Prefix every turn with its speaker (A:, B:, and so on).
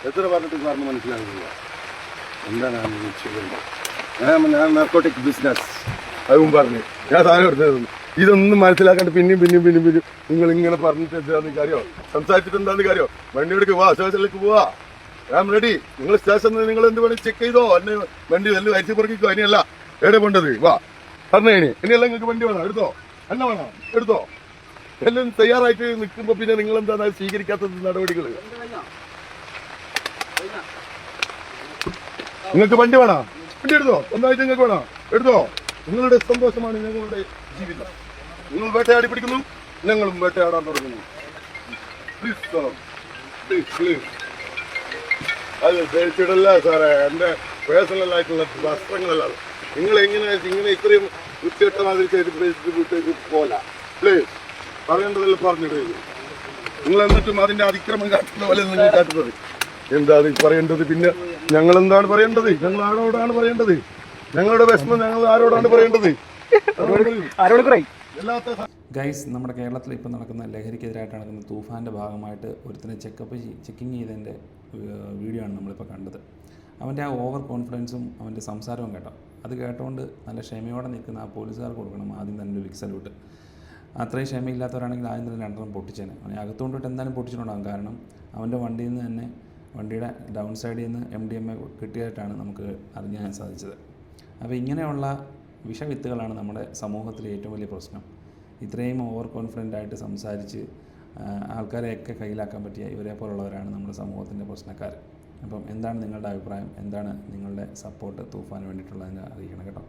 A: എത്ര പറഞ്ഞിട്ട് പറഞ്ഞ് മനസ്സിലാകുന്നില്ല. എന്താണ് ഞാൻ നാർക്കോട്ടിക് ബിസിനസ് അതും പറഞ്ഞു ഞാൻ സാധനം എടുത്തത്. ഇതൊന്നും മനസ്സിലാക്കാണ്ട് പിന്നെയും നിങ്ങൾ ഇങ്ങനെ പറഞ്ഞിട്ട് എന്താന്ന് കാര്യോ സംസാരിച്ചിട്ട് എന്താന്ന് കാര്യോ? വണ്ടി എടുക്ക്, വാ സ്റ്റേഷനിലേക്ക് പോവാ. ഞാൻ റെഡി. നിങ്ങൾ സ്റ്റേഷനിൽ നിങ്ങൾ എന്ത് വേണം ചെക്ക് ചെയ്തോ. എന്നെ വണ്ടി എല്ലാം അരിച്ചു പറക്കിക്കോ. ഇനിയല്ല എവിടെ പോണ്ടത്? വാ പറഞ്ഞു. ഇനിയല്ല നിങ്ങൾക്ക് വണ്ടി വേണം എടുത്തോ, എന്നെ വേണം എടുത്തോ. എല്ലാം തയ്യാറായിട്ട് നിൽക്കുമ്പോ പിന്നെ നിങ്ങൾ എന്താണ് സ്വീകരിക്കാത്തത് നടപടികൾ? നിങ്ങൾക്ക് വണ്ടി വേണോ? വണ്ടി എടുത്തോ. ഒന്നായിട്ട് നിങ്ങൾക്ക് വേണോ? എടുത്തോ. നിങ്ങളുടെ സന്തോഷമാണ് ഞങ്ങളുടെ ജീവിതം. നിങ്ങൾ വേട്ടയാടി പിടിക്കുന്നു, ഞങ്ങളും വേട്ടയാടാൻ തുടങ്ങുന്നു. അത് ധരിച്ചിടല്ല സാറേ, എന്റെ പേഴ്സണൽ ആയിട്ടുള്ള വസ്ത്രങ്ങളല്ല. നിങ്ങൾ ഇങ്ങനെ ഇത്രയും വൃത്തികെട്ട മാതിരി ചെയ്ത് പോലെ പ്ലീസ് പറയേണ്ടതെല്ലാം പറഞ്ഞിടേ. നിങ്ങൾ എന്നിട്ടും അതിന്റെ അതിക്രമം കാട്ടുന്ന പോലെ നിങ്ങൾ കാട്ടുന്നത് എന്താ പറയേണ്ടത്? പിന്നെ ഞങ്ങൾ എന്താണ് പറയേണ്ടത്? ഞങ്ങൾ ആരോടാണ് പറയേണ്ടത്? ഞങ്ങളുടെ വിഷമം ഞങ്ങൾ ആരോടാണ് പറയേണ്ടത്?
B: ഗൈസ്, നമ്മുടെ കേരളത്തിൽ ഇപ്പോൾ നടക്കുന്ന ലഹരിക്കെതിരായിട്ട് നടക്കുന്ന തൂഫാൻ്റെ ഭാഗമായിട്ട് ഒരുത്തിനെ ചെക്കിങ് ചെയ്തതിൻ്റെ വീഡിയോ ആണ് നമ്മളിപ്പോൾ കണ്ടത്. അവൻ്റെ ആ ഓവർ കോൺഫിഡൻസും അവൻ്റെ സംസാരവും കേട്ടോ. അത് കേട്ടുകൊണ്ട് നല്ല ക്ഷമയോടെ നിൽക്കുന്ന ആ പോലീസുകാർക്ക് കൊടുക്കണം ആദ്യം തന്നെ ഒരു ബിഗ് സല്യൂട്ട്. അത്രയും ക്ഷമയില്ലാത്തവരാണെങ്കിൽ ആദ്യം തന്നെ രണ്ടെണ്ണം പൊട്ടിച്ചേനെ. അവനെ അകത്തുകൊണ്ടിട്ട് എന്തായാലും പൊട്ടിച്ചിട്ടുണ്ടാകും. കാരണം അവൻ്റെ വണ്ടിയിൽ നിന്ന് തന്നെ വണ്ടിയുടെ ഡൗൺ സൈഡിൽ നിന്ന് MDMA കിട്ടിയതായിട്ടാണ് നമുക്ക് അറിയാൻ സാധിച്ചത്. അപ്പോൾ ഇങ്ങനെയുള്ള വിഷവിത്തുകളാണ് നമ്മുടെ സമൂഹത്തിലെ ഏറ്റവും വലിയ പ്രശ്നം. ഇത്രയും ഓവർ കോൺഫിഡൻ്റ് ആയിട്ട് സംസാരിച്ച് ആൾക്കാരെയൊക്കെ കയ്യിലാക്കാൻ പറ്റിയ ഇവരെ പോലുള്ളവരാണ് നമ്മുടെ സമൂഹത്തിൻ്റെ പ്രശ്നക്കാർ. അപ്പം എന്താണ് നിങ്ങളുടെ അഭിപ്രായം? എന്താണ് നിങ്ങളുടെ സപ്പോർട്ട് തൂഫാന് വേണ്ടിയിട്ടുള്ളതെന്ന് അറിയിക്കണം കേട്ടോ.